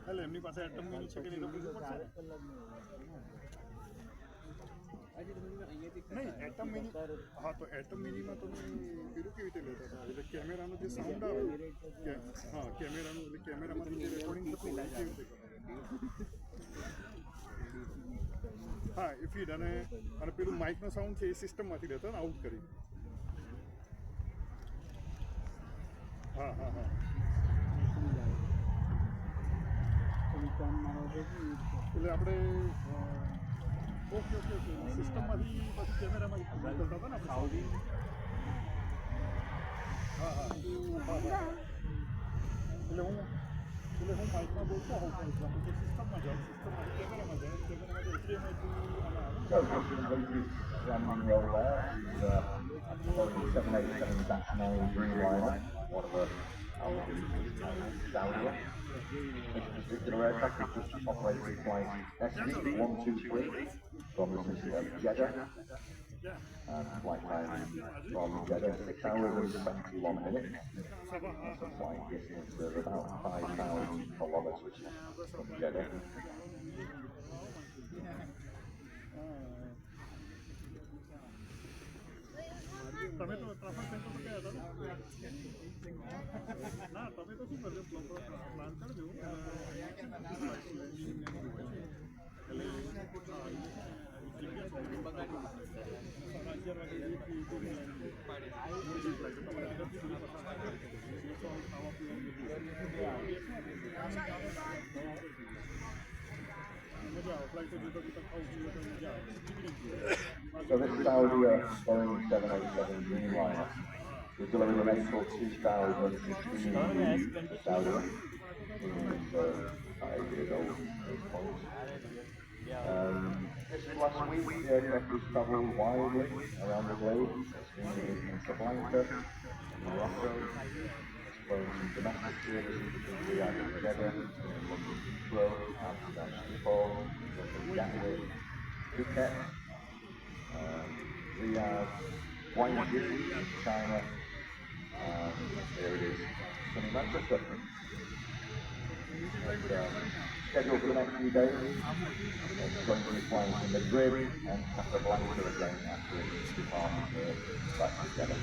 એટલે એમની પાસે એટમ મિની છે કે નહીં તો પૂછવું પડશે નહીં એટમ મિની હા તો એટમ મિનીમાં તમે પેલું કેવી રીતે લેતા હતા એટલે કેમેરાનો જે સાઉન્ડ આવે હા કેમેરાનું એટલે કેમેરામાંથી જે રેકોર્ડિંગ થતું હોય કેવી રીતે હા એ ફીડ અને પેલું માઇકનો સાઉન્ડ છે એ સિસ્ટમમાંથી લેતા ને આઉટ કરી હા હા હા એટલે આપણે ઓકે ઓકે ઓકે સિસ્ટમમાંથી પછી કેમેરામાંથી કરતા હતા ને આપણે સાઉદી હા હા હા હા એટલે હું માઇકમાં બોલતો હોઉં છું સિસ્ટમમાં જાઉં સિસ્ટમમાંથી કેમેરામાં જાય કેમેરામાં landing roll there is Boeing 787-9 Dreamliner, one of the Saudi. This particular aircraft is just operating flight SC123 from the city of Jeddah, and flight time from Jeddah 6 hours and 21 minutes. That's a flight distance of about 5,000 kilometers from Jeddah. તમે તો traffic સેન્ટરમાં ગયા હતા ના તમે તો શું કરજો પ્લાન કરજો So this is Saudi Boeing 787 Dreamliner. We're delivering an April 2016 to Saudi. It's 5 years old at this point. This last week, the aircraft has travelled widely around the globe. It's been in Casablanca, Morocco, it's flown some domestic services between Riyadh and Jeddah, London Heathrow, Amsterdam Schiphol, London Gatwick, Phuket, Riyadh, Guangzhou, China, and there it is, sunny Manchester. And, scheduled for the next few days, it's going to be flying to Madrid and Casablanca again after its departure back to Jeddah.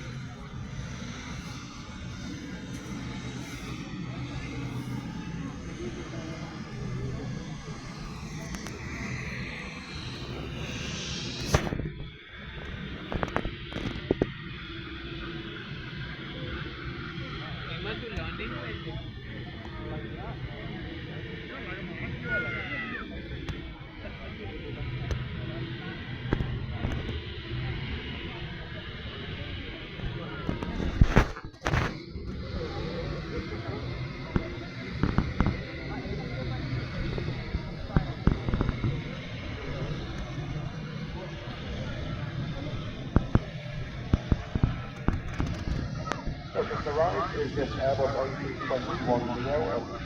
So just arrived is this Airbus A321neo